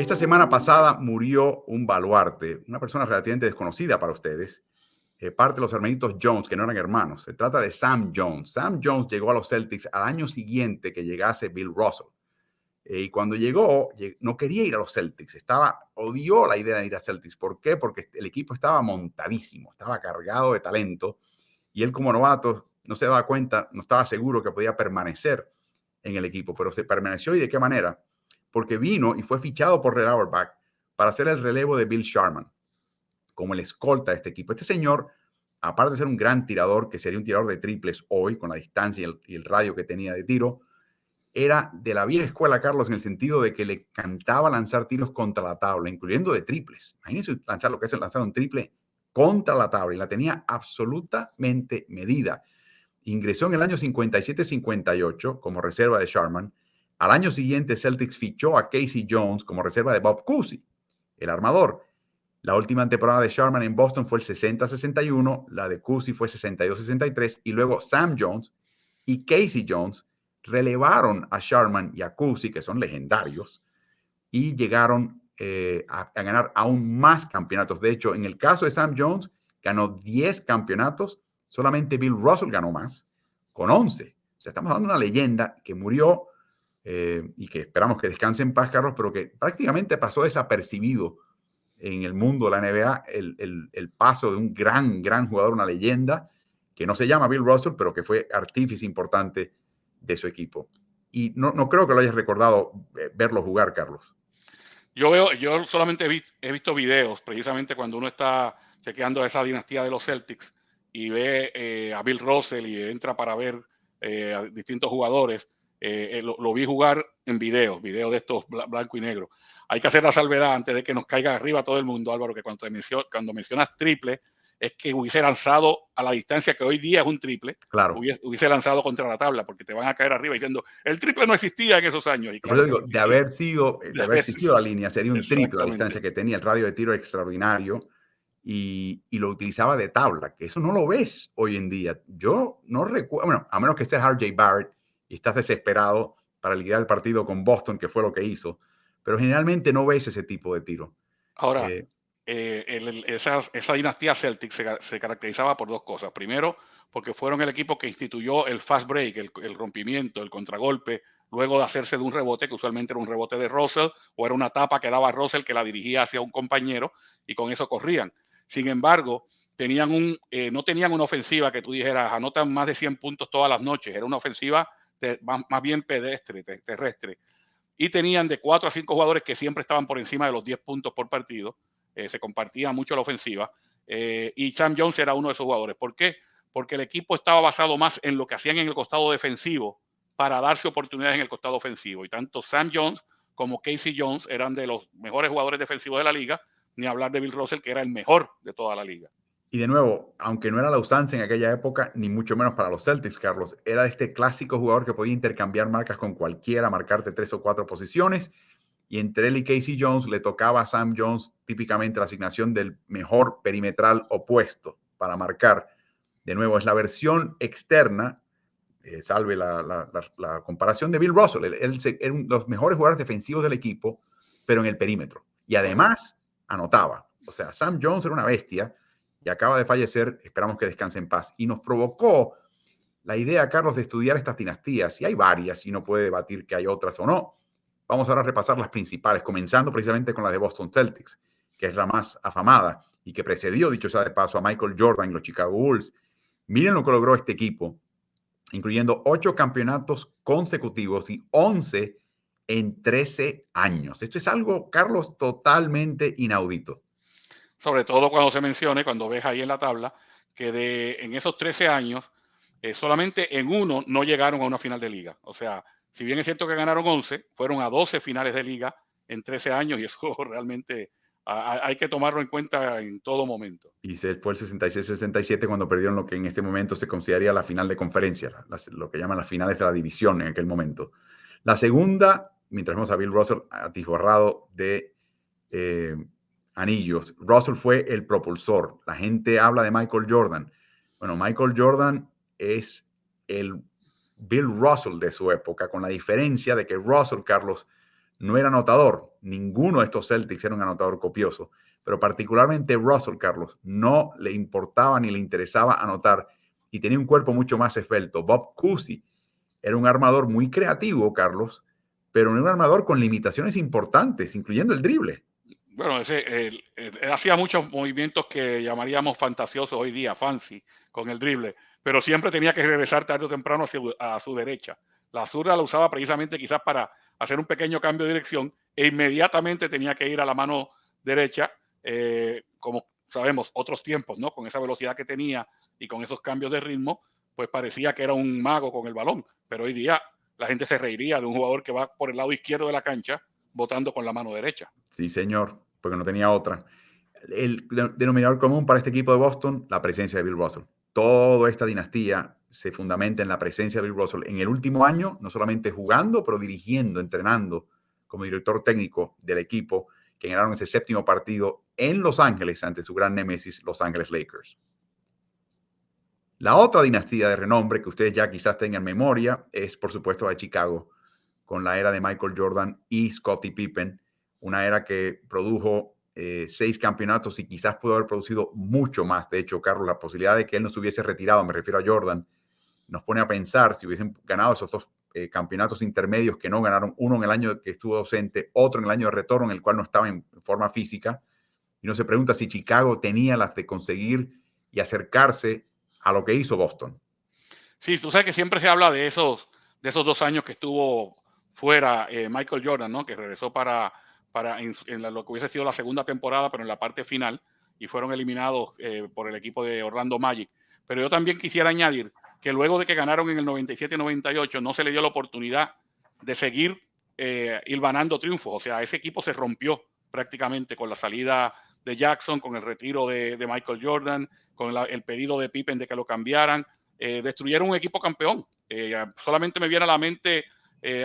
Esta semana pasada murió un baluarte, una persona relativamente desconocida para ustedes, parte de los hermanitos Jones, que no eran hermanos. Se trata de Sam Jones. Sam Jones llegó a los Celtics al año siguiente que llegase Bill Russell. Y cuando llegó, no quería ir a los Celtics. Odió la idea de ir a Celtics. ¿Por qué? Porque el equipo estaba montadísimo, estaba cargado de talento. Y él como novato no se daba cuenta, no estaba seguro que podía permanecer en el equipo. Pero se permaneció. ¿Y de qué manera? Porque vino y fue fichado por Red Auerbach para hacer el relevo de Bill Sharman como el escolta de este equipo. Este señor, aparte de ser un gran tirador, que sería un tirador de triples hoy, con la distancia y el radio que tenía de tiro, era de la vieja escuela, Carlos, en el sentido de que le encantaba lanzar tiros contra la tabla, incluyendo de triples. Imagínense lanzar lo que es lanzar un triple contra la tabla, y la tenía absolutamente medida. Ingresó en el año 57-58 como reserva de Sharman. Al año siguiente, Celtics fichó a Casey Jones como reserva de Bob Cousy, el armador. La última temporada de Sharman en Boston fue el 60-61, la de Cousy fue 62-63, y luego Sam Jones y Casey Jones relevaron a Sharman y a Cousy, que son legendarios, y llegaron a ganar aún más campeonatos. De hecho, en el caso de Sam Jones, ganó 10 campeonatos, solamente Bill Russell ganó más, con 11. O sea, estamos hablando de una leyenda que murió y que esperamos que descanse en paz, Carlos, pero que prácticamente pasó desapercibido en el mundo de la NBA, el paso de un gran jugador, una leyenda, que no se llama Bill Russell, pero que fue artífice importante de su equipo. Y no creo que lo hayas recordado verlo jugar, Carlos. Yo solamente he visto videos, precisamente cuando uno está chequeando esa dinastía de los Celtics y ve a Bill Russell y entra para ver a distintos jugadores. Lo vi jugar en videos de estos blanco y negro. Hay que hacer la salvedad antes de que nos caiga arriba todo el mundo, Álvaro, que cuando mencionas triple, es que hubiese lanzado a la distancia que hoy día es un triple, claro. hubiese lanzado contra la tabla, porque te van a caer arriba diciendo, el triple no existía en esos años. Y claro, digo, de haber existido la línea, sería un triple la distancia que tenía, el radio de tiro extraordinario, y lo utilizaba de tabla, que eso no lo ves hoy en día. Yo no recuerdo, bueno, a menos que estés RJ Barrett y estás desesperado para liquidar el partido con Boston, que fue lo que hizo, pero generalmente no ves ese tipo de tiro. Ahora, esa dinastía Celtic se caracterizaba por dos cosas. Primero, porque fueron el equipo que instituyó el fast break, el rompimiento, el contragolpe, luego de hacerse de un rebote, que usualmente era un rebote de Russell, o era una tapa que daba Russell que la dirigía hacia un compañero, y con eso corrían. Sin embargo, no tenían una ofensiva que tú dijeras, anotan más de 100 puntos todas las noches. Era una ofensiva más bien pedestre, terrestre. Y tenían de 4 a 5 jugadores que siempre estaban por encima de los 10 puntos por partido. Se compartía mucho la ofensiva. Y Sam Jones era uno de esos jugadores. ¿Por qué? Porque el equipo estaba basado más en lo que hacían en el costado defensivo para darse oportunidades en el costado ofensivo. Y tanto Sam Jones como Casey Jones eran de los mejores jugadores defensivos de la liga, ni hablar de Bill Russell, que era el mejor de toda la liga. Y de nuevo, aunque no era la usanza en aquella época, ni mucho menos para los Celtics, Carlos, era este clásico jugador que podía intercambiar marcas con cualquiera, marcarte 3 o 4 posiciones, y entre él y Casey Jones le tocaba a Sam Jones típicamente la asignación del mejor perimetral opuesto para marcar. De nuevo, es la versión externa, salve la comparación de Bill Russell. Él era uno de los mejores jugadores defensivos del equipo, pero en el perímetro. Y además anotaba. O sea, Sam Jones era una bestia y acaba de fallecer. Esperamos que descanse en paz. Y nos provocó la idea, Carlos, de estudiar estas dinastías. Y hay varias, y no puede debatir que hay otras o no. Vamos ahora a repasar las principales, comenzando precisamente con la de Boston Celtics, que es la más afamada y que precedió, dicho sea de paso, a Michael Jordan y los Chicago Bulls. Miren lo que logró este equipo, incluyendo 8 campeonatos consecutivos y 11 en 13 años. Esto es algo, Carlos, totalmente inaudito. Sobre todo cuando se mencione, cuando ves ahí en la tabla, que en esos 13 años, solamente en uno no llegaron a una final de liga. O sea, si bien es cierto que ganaron 11, fueron a 12 finales de liga en 13 años, y eso realmente hay que tomarlo en cuenta en todo momento. Y fue el 66-67 cuando perdieron lo que en este momento se consideraría la final de conferencia, lo que llaman las finales de la división en aquel momento. La segunda, mientras vemos a Bill Russell atiborrado de anillos, Russell fue el propulsor. La gente habla de Michael Jordan. Bueno, Michael Jordan es el Bill Russell de su época, con la diferencia de que Russell, Carlos, no era anotador. Ninguno de estos Celtics era un anotador copioso, pero particularmente Russell, Carlos, no le importaba ni le interesaba anotar y tenía un cuerpo mucho más esbelto. Bob Cousy era un armador muy creativo, Carlos, pero un armador con limitaciones importantes, incluyendo el drible. Bueno, él hacía muchos movimientos que llamaríamos fantasiosos hoy día, fancy, con el drible, pero siempre tenía que regresar tarde o temprano a su derecha. La zurda la usaba precisamente quizás para hacer un pequeño cambio de dirección e inmediatamente tenía que ir a la mano derecha, como sabemos, otros tiempos, ¿no? Con esa velocidad que tenía y con esos cambios de ritmo, pues parecía que era un mago con el balón, pero hoy día la gente se reiría de un jugador que va por el lado izquierdo de la cancha botando con la mano derecha. Sí, señor, porque no tenía otra. El denominador común para este equipo de Boston, la presencia de Bill Russell. Toda esta dinastía se fundamenta en la presencia de Bill Russell. En el último año, no solamente jugando, pero dirigiendo, entrenando como director técnico del equipo, que ganaron ese séptimo partido en Los Ángeles ante su gran némesis, Los Ángeles Lakers. La otra dinastía de renombre que ustedes ya quizás tengan memoria es, por supuesto, la de Chicago, con la era de Michael Jordan y Scottie Pippen, una era que produjo 6 campeonatos y quizás pudo haber producido mucho más. De hecho, Carlos, la posibilidad de que él no se hubiese retirado, me refiero a Jordan, nos pone a pensar si hubiesen ganado esos 2 campeonatos intermedios que no ganaron, uno en el año que estuvo ausente, otro en el año de retorno en el cual no estaba en forma física, y uno se pregunta si Chicago tenía las de conseguir y acercarse a lo que hizo Boston. Sí, tú sabes que siempre se habla de esos 2 años que estuvo fuera Michael Jordan, ¿no? Que regresó lo que hubiese sido la segunda temporada, pero en la parte final, y fueron eliminados por el equipo de Orlando Magic. Pero yo también quisiera añadir que luego de que ganaron en el 97-98, no se le dio la oportunidad de seguir hilvanando triunfos. O sea, ese equipo se rompió prácticamente con la salida de Jackson, con el retiro de Michael Jordan, con el pedido de Pippen de que lo cambiaran. Destruyeron un equipo campeón. Solamente me viene a la mente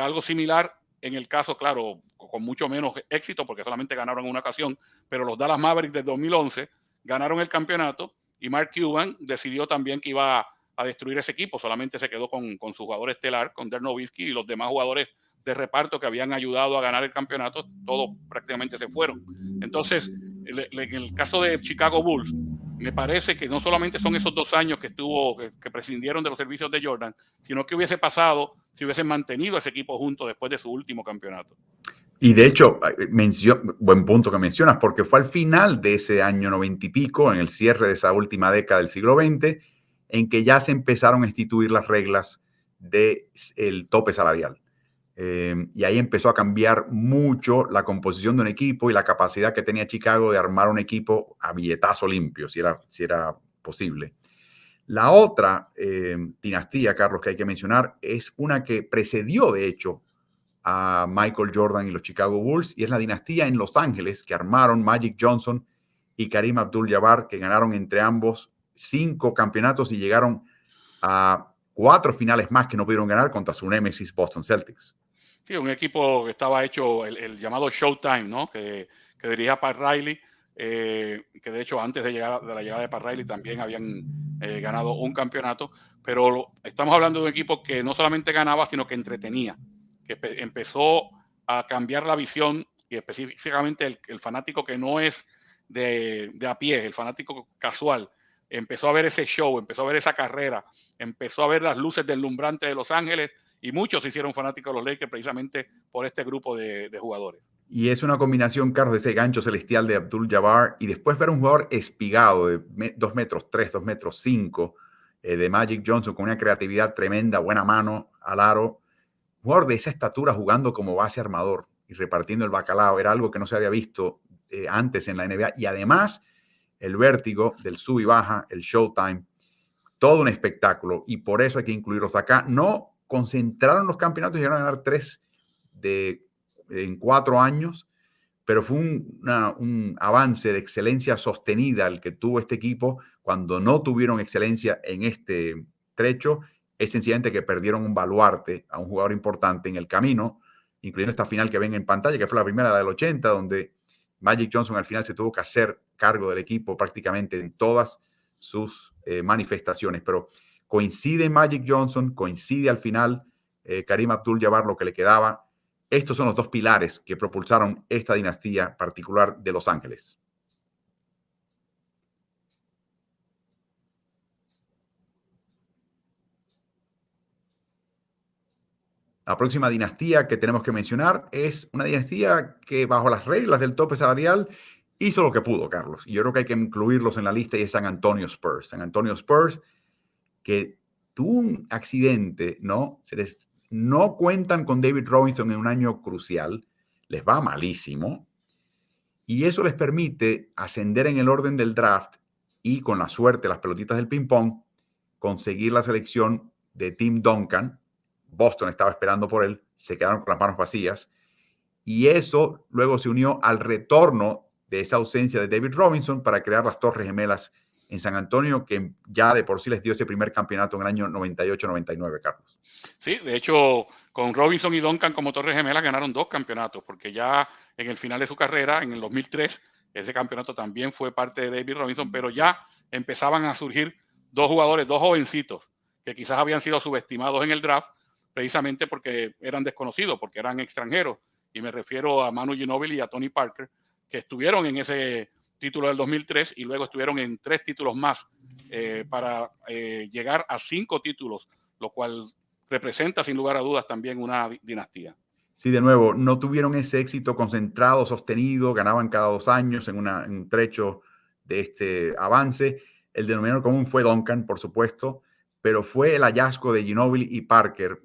algo similar en el caso, claro, con mucho menos éxito porque solamente ganaron en una ocasión, pero los Dallas Mavericks de 2011 ganaron el campeonato y Mark Cuban decidió también que iba a destruir ese equipo. Solamente se quedó con su jugador estelar, con Dirk Nowitzki, y los demás jugadores de reparto que habían ayudado a ganar el campeonato, todos prácticamente se fueron. Entonces, en el caso de Chicago Bulls, me parece que no solamente son esos 2 años que prescindieron de los servicios de Jordan, sino que hubiese pasado si hubiesen mantenido ese equipo junto después de su último campeonato. Y de hecho, buen punto que mencionas, porque fue al final de ese año 90 y pico, en el cierre de esa última década del siglo XX, en que ya se empezaron a instituir las reglas del tope salarial. Y ahí empezó a cambiar mucho la composición de un equipo y la capacidad que tenía Chicago de armar un equipo a billetazo limpio, si era posible. La otra dinastía, Carlos, que hay que mencionar, es una que precedió, de hecho, a Michael Jordan y los Chicago Bulls, y es la dinastía en Los Ángeles que armaron Magic Johnson y Kareem Abdul-Jabbar, que ganaron entre ambos 5 campeonatos y llegaron a 4 finales más que no pudieron ganar contra su némesis Boston Celtics. Sí, un equipo que estaba hecho el llamado Showtime, ¿no? Que dirigía Pat Riley, que de hecho antes de la llegada de Pat Riley también habían ganado un campeonato, pero estamos hablando de un equipo que no solamente ganaba, sino que entretenía, que empezó a cambiar la visión y específicamente el fanático que no es de a pie, el fanático casual, empezó a ver ese show, empezó a ver esa carrera, empezó a ver las luces deslumbrantes de Los Ángeles, y muchos se hicieron fanáticos de los Lakers precisamente por este grupo de jugadores. Y es una combinación, Carlos, de ese gancho celestial de Abdul-Jabbar y después ver un jugador espigado de 2 metros 3, 2 metros 5, de Magic Johnson con una creatividad tremenda, buena mano al aro. Un jugador de esa estatura jugando como base armador y repartiendo el bacalao era algo que no se había visto antes en la NBA. Y además, el vértigo del sub y baja, el showtime, todo un espectáculo. Y por eso hay que incluirlos acá. No concentraron los campeonatos y llegaron a ganar 3 en 4 años, pero fue un avance de excelencia sostenida el que tuvo este equipo cuando no tuvieron excelencia en este trecho. Es sencillamente que perdieron un baluarte a un jugador importante en el camino, incluyendo esta final que ven en pantalla, que fue la primera del 80, donde Magic Johnson al final se tuvo que hacer cargo del equipo prácticamente en todas sus manifestaciones. Pero coincide Magic Johnson, coincide al final Kareem Abdul-Jabbar lo que le quedaba. estos son los dos pilares que propulsaron esta dinastía particular de Los Ángeles. La próxima dinastía que tenemos que mencionar es una dinastía que bajo las reglas del tope salarial hizo lo que pudo, Carlos. Y yo creo que hay que incluirlos en la lista y es San Antonio Spurs. San Antonio Spurs que tuvo un accidente, ¿no? No cuentan con David Robinson en un año crucial, les va malísimo y eso les permite ascender en el orden del draft y con la suerte, las pelotitas del ping-pong, conseguir la selección de Tim Duncan. Boston estaba esperando por él, se quedaron con las manos vacías y eso luego se unió al retorno de esa ausencia de David Robinson para crear las Torres Gemelas en San Antonio, que ya de por sí les dio ese primer campeonato en el año 98-99, Carlos. Sí, de hecho, con Robinson y Duncan como Torres Gemelas ganaron 2 campeonatos, porque ya en el final de su carrera, en el 2003, ese campeonato también fue parte de David Robinson, pero ya empezaban a surgir 2 jugadores, 2 jovencitos, que quizás habían sido subestimados en el draft, precisamente porque eran desconocidos, porque eran extranjeros. Y me refiero a Manu Ginóbili y a Tony Parker, que estuvieron en ese título del 2003 y luego estuvieron en 3 títulos más para llegar a 5 títulos, lo cual representa sin lugar a dudas también una dinastía. Sí, de nuevo, no tuvieron ese éxito concentrado, sostenido, ganaban cada 2 años en un trecho de este avance. El denominador común fue Duncan, por supuesto, pero fue el hallazgo de Ginóbili y Parker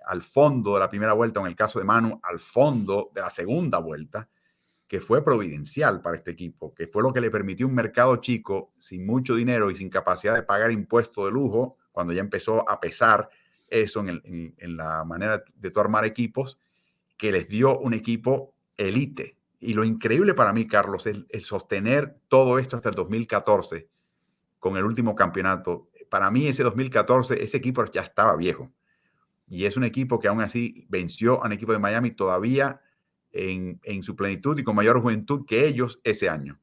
al fondo de la primera vuelta, en el caso de Manu, al fondo de la segunda vuelta, que fue providencial para este equipo, que fue lo que le permitió un mercado chico, sin mucho dinero y sin capacidad de pagar impuestos de lujo, cuando ya empezó a pesar eso en la manera de tú armar equipos, que les dio un equipo elite. Y lo increíble para mí, Carlos, es el sostener todo esto hasta el 2014 con el último campeonato. Para mí ese 2014, ese equipo ya estaba viejo. Y es un equipo que aún así venció a un equipo de Miami todavía en su plenitud y con mayor juventud que ellos ese año.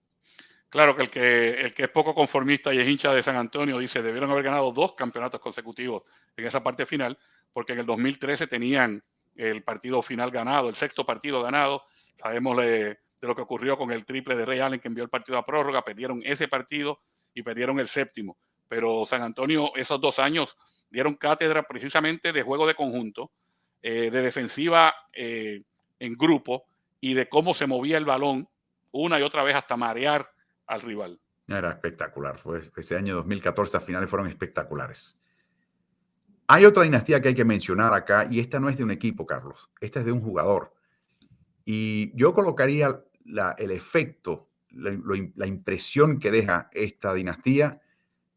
Claro que el que es poco conformista y es hincha de San Antonio dice debieron haber ganado 2 campeonatos consecutivos en esa parte final, porque en el 2013 tenían el partido final ganado, el 6º partido ganado. Sabemos de lo que ocurrió con el triple de Ray Allen que envió el partido a prórroga, perdieron ese partido y perdieron el 7º. Pero San Antonio esos 2 años dieron cátedra precisamente de juego de conjunto, de defensiva en grupo y de cómo se movía el balón una y otra vez hasta marear al rival. Era espectacular. Ese año 2014, las finales fueron espectaculares. Hay otra dinastía que hay que mencionar acá, y esta no es de un equipo, Carlos. Esta es de un jugador. Y yo colocaría el efecto, la impresión que deja esta dinastía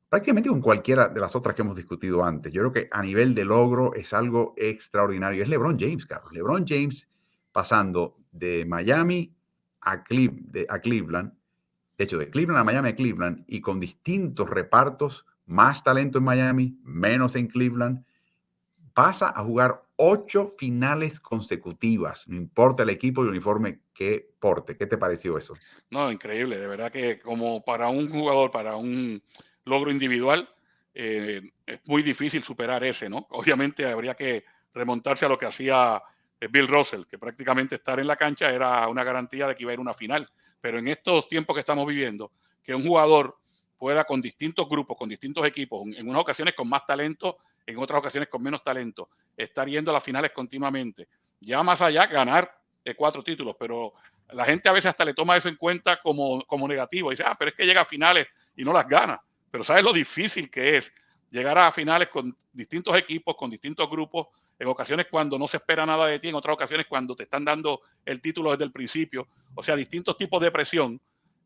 prácticamente con cualquiera de las otras que hemos discutido antes. Yo creo que a nivel de logro es algo extraordinario. Es LeBron James, Carlos. LeBron James pasando de Miami a Cleveland, de hecho, de Cleveland a Miami a Cleveland, y con distintos repartos, más talento en Miami, menos en Cleveland, pasa a jugar 8 finales consecutivas, no importa el equipo y el uniforme que porte. ¿Qué te pareció eso? No, increíble, de verdad que como para un jugador, para un logro individual, es muy difícil superar ese, ¿no? Obviamente habría que remontarse a lo que hacía Bill Russell, que prácticamente estar en la cancha era una garantía de que iba a ir a una final. Pero en estos tiempos que estamos viviendo, que un jugador pueda con distintos grupos, con distintos equipos, en unas ocasiones con más talento, en otras ocasiones con menos talento, estar yendo a las finales continuamente, ya más allá ganar 4 títulos, pero la gente a veces hasta le toma eso en cuenta como negativo. Dice, pero es que llega a finales y no las gana. Pero ¿sabes lo difícil que es llegar a finales con distintos equipos, con distintos grupos, en ocasiones cuando no se espera nada de ti, en otras ocasiones cuando te están dando el título desde el principio? O sea, distintos tipos de presión.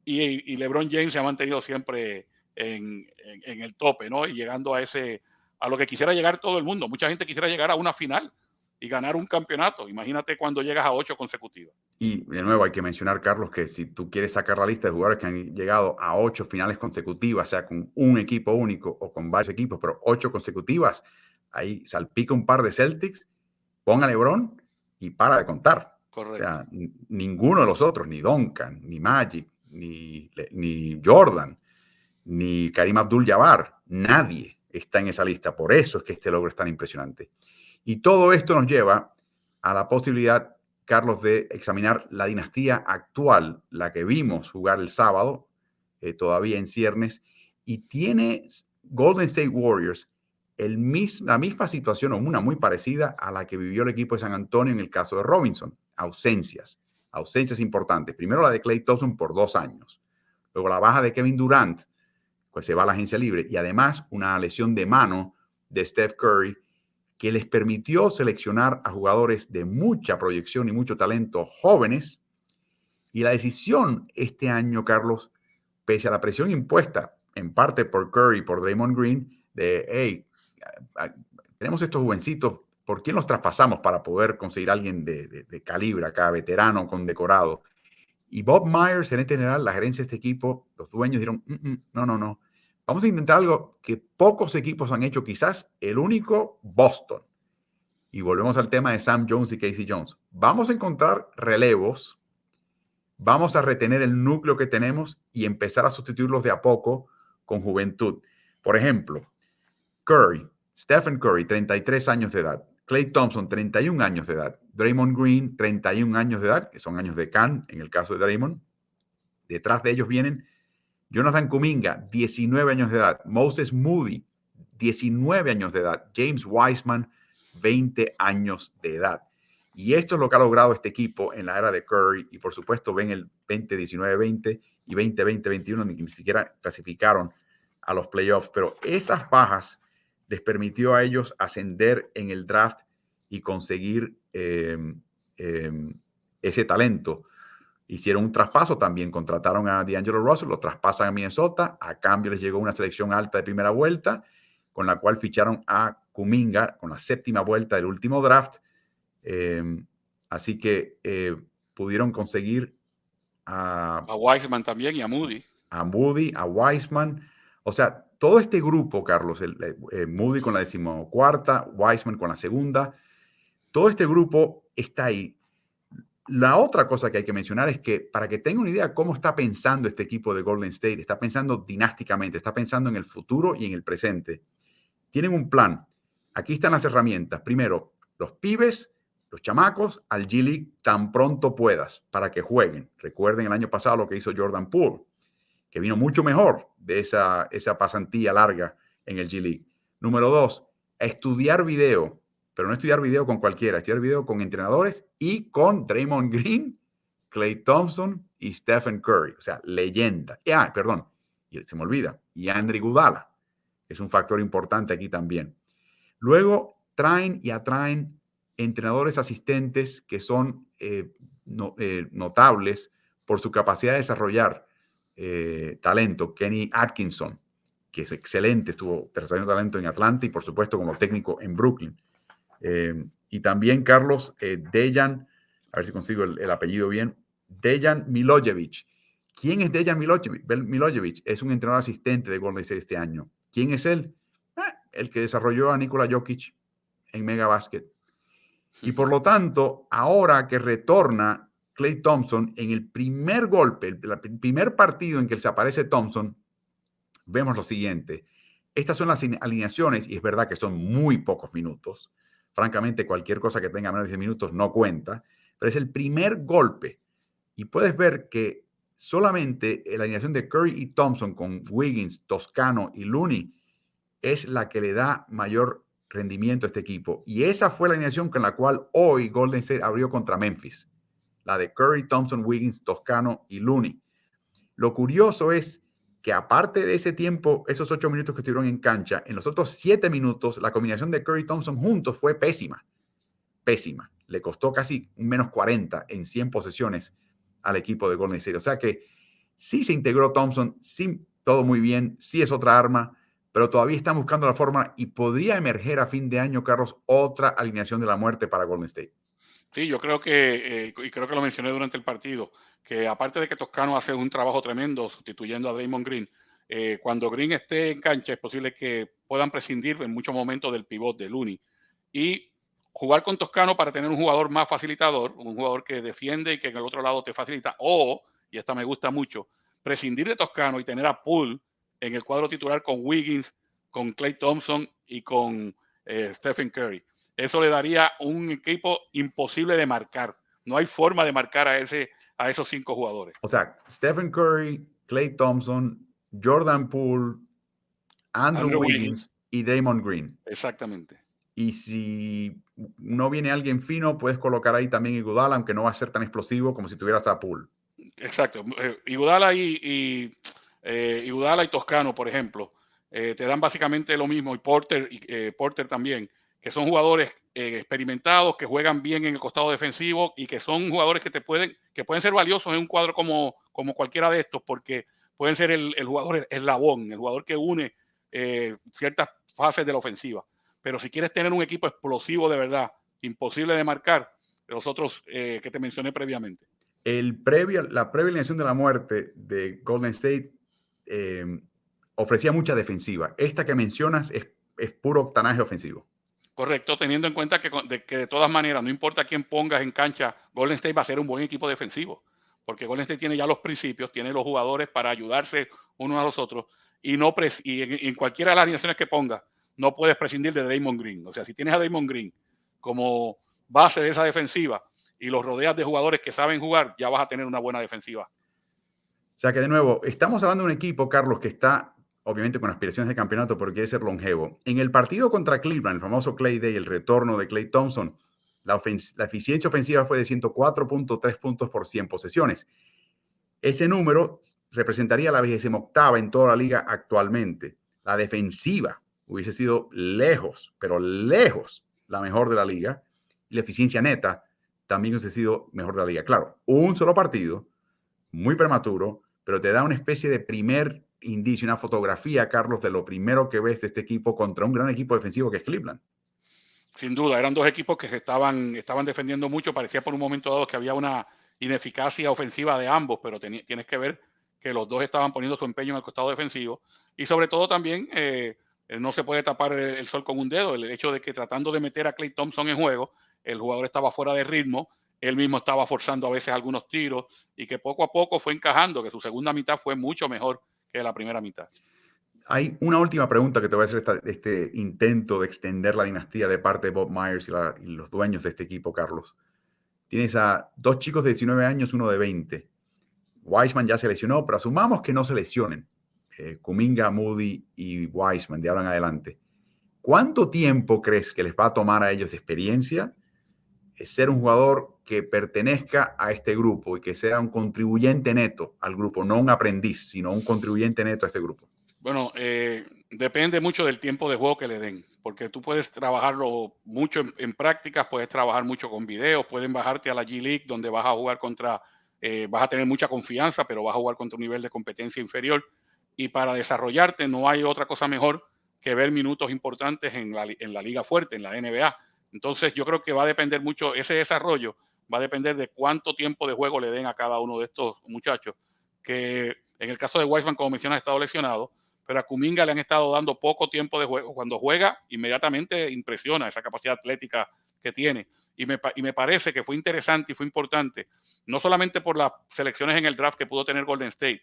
Y LeBron James se ha mantenido siempre en el tope, ¿no? Y llegando a lo que quisiera llegar todo el mundo. Mucha gente quisiera llegar a una final y ganar un campeonato. Imagínate cuando llegas a 8 consecutivos. Y de nuevo hay que mencionar, Carlos, que si tú quieres sacar la lista de jugadores que han llegado a 8 finales consecutivas, sea con un equipo único o con varios equipos, pero 8 consecutivas, ahí salpica un par de Celtics, pon a LeBron y para de contar. Correcto. O sea, ninguno de los otros, ni Duncan, ni Magic, ni Jordan, ni Karim Abdul-Jabbar, nadie está en esa lista. Por eso es que este logro es tan impresionante. Y todo esto nos lleva a la posibilidad Carlos, de examinar la dinastía actual, la que vimos jugar el sábado, todavía en ciernes, y tiene Golden State Warriors la misma situación o una muy parecida a la que vivió el equipo de San Antonio en el caso de Robinson. Ausencias importantes. Primero la de Klay Thompson por 2 años. Luego la baja de Kevin Durant, pues se va a la agencia libre. Y además una lesión de mano de Steph Curry que les permitió seleccionar a jugadores de mucha proyección y mucho talento jóvenes. Y la decisión este año, Carlos, pese a la presión impuesta en parte por Curry y por Draymond Green, de, hey, tenemos estos jovencitos, ¿por quién los traspasamos para poder conseguir a alguien de calibre acá, veterano, condecorado? Y Bob Myers, gerente general, la gerencia de este equipo, los dueños dijeron, no. Vamos a intentar algo que pocos equipos han hecho, quizás el único, Boston. Y volvemos al tema de Sam Jones y Casey Jones. Vamos a encontrar relevos, vamos a retener el núcleo que tenemos y empezar a sustituirlos de a poco con juventud. Por ejemplo, Stephen Curry, 33 años de edad. Klay Thompson, 31 años de edad. Draymond Green, 31 años de edad, que son años de Can en el caso de Draymond. Detrás de ellos vienen Jonathan Kuminga, 19 años de edad. Moses Moody, 19 años de edad. James Wiseman, 20 años de edad. Y esto es lo que ha logrado este equipo en la era de Curry. Y por supuesto ven el 20-19-20 y 20-20-21, ni siquiera clasificaron a los playoffs. Pero esas bajas les permitió a ellos ascender en el draft y conseguir ese talento. Hicieron un traspaso, también contrataron a D'Angelo Russell, lo traspasan a Minnesota, a cambio les llegó una selección alta de primera vuelta, con la cual ficharon a Kuminga con la 7ª vuelta del último draft. Así que pudieron conseguir a Wiseman también y a Moody. A Moody, a Wiseman. O sea, todo este grupo, Carlos, Moody con la 14ª, Wiseman con la 2ª, todo este grupo está ahí. La otra cosa que hay que mencionar es que para que tenga una idea cómo está pensando este equipo de Golden State, está pensando dinásticamente, está pensando en el futuro y en el presente. Tienen un plan. Aquí están las herramientas. Primero, los pibes, los chamacos, al G League tan pronto puedas para que jueguen. Recuerden el año pasado lo que hizo Jordan Poole, que vino mucho mejor de esa pasantía larga en el G League. Número 2, a estudiar video. Pero no estudiar video con cualquiera, estudiar video con entrenadores y con Draymond Green, Klay Thompson y Stephen Curry. O sea, leyenda. Perdón, se me olvida. Y Andre Iguodala, que es un factor importante aquí también. Luego traen y atraen entrenadores asistentes que son notables por su capacidad de desarrollar talento. Kenny Atkinson, que es excelente, estuvo desarrollando talento en Atlanta y por supuesto como técnico en Brooklyn. Y también Carlos Dejan, a ver si consigo el apellido bien, Dejan Milojevic. ¿Quién es Dejan Milojevic? Es un entrenador asistente de Golden State este año. ¿Quién es él? El que desarrolló a Nikola Jokic en Mega Basket. Y por lo tanto, ahora que retorna Klay Thompson en el primer golpe, el primer partido en que se aparece Thompson, vemos lo siguiente. Estas son las alineaciones y es verdad que son muy pocos minutos. Francamente, cualquier cosa que tenga menos de 10 minutos no cuenta, pero es el primer golpe. Y puedes ver que solamente la alineación de Curry y Thompson con Wiggins, Toscano y Looney es la que le da mayor rendimiento a este equipo. Y esa fue la alineación con la cual hoy Golden State abrió contra Memphis. La de Curry, Thompson, Wiggins, Toscano y Looney. Lo curioso es que aparte de ese tiempo, esos 8 minutos que estuvieron en cancha, en los otros 7 minutos, la combinación de Curry y Thompson juntos fue pésima. Pésima. Le costó casi un menos 40 en 100 posesiones al equipo de Golden State. O sea que sí se integró Thompson, sí, todo muy bien, sí es otra arma, pero todavía están buscando la forma y podría emerger a fin de año, Carlos, otra alineación de la muerte para Golden State. Sí, yo creo que, y creo que lo mencioné durante el partido, que aparte de que Toscano hace un trabajo tremendo sustituyendo a Draymond Green, cuando Green esté en cancha es posible que puedan prescindir en muchos momentos del pivot de Looney y jugar con Toscano para tener un jugador más facilitador, un jugador que defiende y que en el otro lado te facilita, o, y esta me gusta mucho, prescindir de Toscano y tener a Poole en el cuadro titular con Wiggins, con Klay Thompson y con Stephen Curry. Eso le daría un equipo imposible de marcar. no hay forma de marcar a esos 5 jugadores. O sea, Stephen Curry, Klay Thompson, Jordan Poole, Andrew Wiggins y Draymond Green. Exactamente. Y si no viene alguien fino, puedes colocar ahí también Iguodala, aunque no va a ser tan explosivo como si tuvieras a Poole. Exacto. Iguodala y Toscano, por ejemplo, te dan básicamente lo mismo. Y Porter también, que son jugadores experimentados, que juegan bien en el costado defensivo y que son jugadores que pueden ser valiosos en un cuadro como cualquiera de estos, porque pueden ser el jugador eslabón, el jugador que une ciertas fases de la ofensiva. Pero si quieres tener un equipo explosivo de verdad, imposible de marcar, los otros que te mencioné previamente. La previa alineación de la muerte de Golden State ofrecía mucha defensiva. Esta que mencionas es puro octanaje ofensivo. Correcto, teniendo en cuenta que de todas maneras, no importa quién pongas en cancha, Golden State va a ser un buen equipo defensivo, porque Golden State tiene ya los principios, tiene los jugadores para ayudarse unos a los otros, y en cualquiera de las alineaciones que pongas, no puedes prescindir de Draymond Green. O sea, si tienes a Draymond Green como base de esa defensiva y los rodeas de jugadores que saben jugar, ya vas a tener una buena defensiva. O sea que, de nuevo, estamos hablando de un equipo, Carlos, que está obviamente con aspiraciones de campeonato porque quiere ser longevo. En el partido contra Cleveland, el famoso Clay Day, el retorno de Klay Thompson, la eficiencia ofensiva fue de 104.3 puntos por 100 posesiones. Ese número representaría la 28ª en toda la liga actualmente. La defensiva hubiese sido lejos, pero lejos, la mejor de la liga. Y la eficiencia neta también hubiese sido mejor de la liga. Claro, un solo partido, muy prematuro, pero te da una especie de primer indicio, una fotografía, Carlos, de lo primero que ves de este equipo contra un gran equipo defensivo que es Cleveland. Sin duda, eran dos equipos que se estaban defendiendo mucho. Parecía por un momento dado que había una ineficacia ofensiva de ambos, pero tienes que ver que los dos estaban poniendo su empeño en el costado defensivo. Y sobre todo también, no se puede tapar el sol con un dedo. El hecho de que tratando de meter a Klay Thompson en juego, el jugador estaba fuera de ritmo, él mismo estaba forzando a veces algunos tiros y que poco a poco fue encajando, que su segunda mitad fue mucho mejor que la primera mitad. Hay una última pregunta que te voy a hacer este intento de extender la dinastía de parte de Bob Myers y los dueños de este equipo, Carlos. Tienes a 2 chicos de 19 años, uno de 20. Wiseman ya se lesionó, pero asumamos que no se lesionen. Kuminga, Moody y Wiseman de ahora en adelante. ¿Cuánto tiempo crees que les va a tomar a ellos de experiencia ser un jugador que pertenezca a este grupo y que sea un contribuyente neto al grupo, no un aprendiz, sino un contribuyente neto a este grupo? Bueno, depende mucho del tiempo de juego que le den, porque tú puedes trabajarlo mucho en prácticas, puedes trabajar mucho con videos, pueden bajarte a la G-League donde vas a jugar vas a tener mucha confianza, pero vas a jugar contra un nivel de competencia inferior. Y para desarrollarte no hay otra cosa mejor que ver minutos importantes en la liga fuerte, en la NBA. Entonces yo creo que va a depender mucho, ese desarrollo va a depender de cuánto tiempo de juego le den a cada uno de estos muchachos, que en el caso de Wiseman, como mencionas, ha estado lesionado, pero a Kuminga le han estado dando poco tiempo de juego. Cuando juega, inmediatamente impresiona esa capacidad atlética que tiene. Y me parece que fue interesante y fue importante, no solamente por las selecciones en el draft que pudo tener Golden State,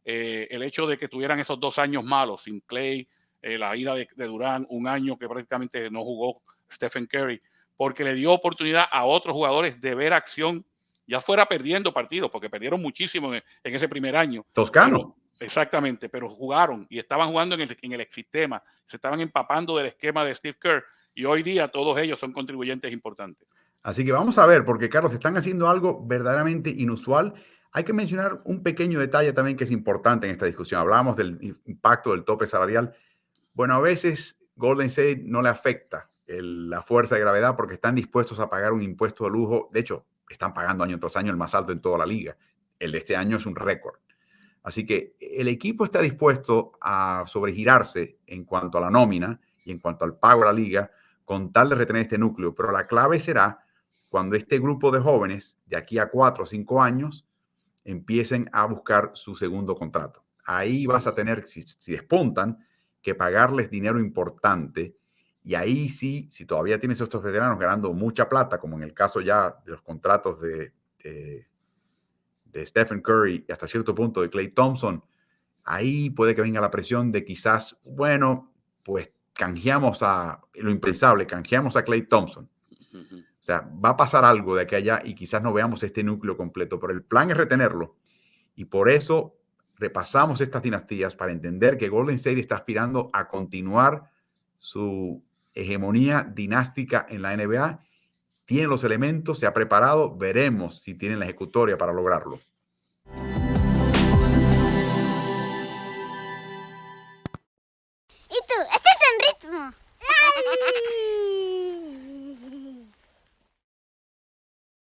el hecho de que tuvieran esos 2 años malos, sin Clay, la ida de Durant, un año que prácticamente no jugó Stephen Curry, porque le dio oportunidad a otros jugadores de ver acción, ya fuera perdiendo partidos, porque perdieron muchísimo en ese primer año. Toscano. Exactamente, pero jugaron y estaban jugando en el sistema, se estaban empapando del esquema de Steve Kerr y hoy día todos ellos son contribuyentes importantes. Así que vamos a ver, porque Carlos, están haciendo algo verdaderamente inusual. Hay que mencionar un pequeño detalle también que es importante en esta discusión. Hablamos del impacto del tope salarial. Bueno, a veces Golden State no le afecta la fuerza de gravedad porque están dispuestos a pagar un impuesto de lujo. De hecho, están pagando año tras año el más alto en toda la liga. El de este año es un récord. Así que el equipo está dispuesto a sobregirarse en cuanto a la nómina y en cuanto al pago a la liga con tal de retener este núcleo. Pero la clave será cuando este grupo de jóvenes de aquí a 4 o 5 años empiecen a buscar su segundo contrato. Ahí vas a tener, si despuntan, que pagarles dinero importante. Y ahí sí, si todavía tienes a estos veteranos ganando mucha plata, como en el caso ya de los contratos de Stephen Curry y hasta cierto punto de Klay Thompson, ahí puede que venga la presión de quizás, bueno, pues canjeamos a lo impensable, canjeamos a Klay Thompson. O sea, va a pasar algo de aquí a allá y quizás no veamos este núcleo completo, pero el plan es retenerlo. Y por eso repasamos estas dinastías para entender que Golden State está aspirando a continuar su hegemonía dinástica en la NBA. Tiene los elementos, se ha preparado, veremos si tienen la ejecutoria para lograrlo.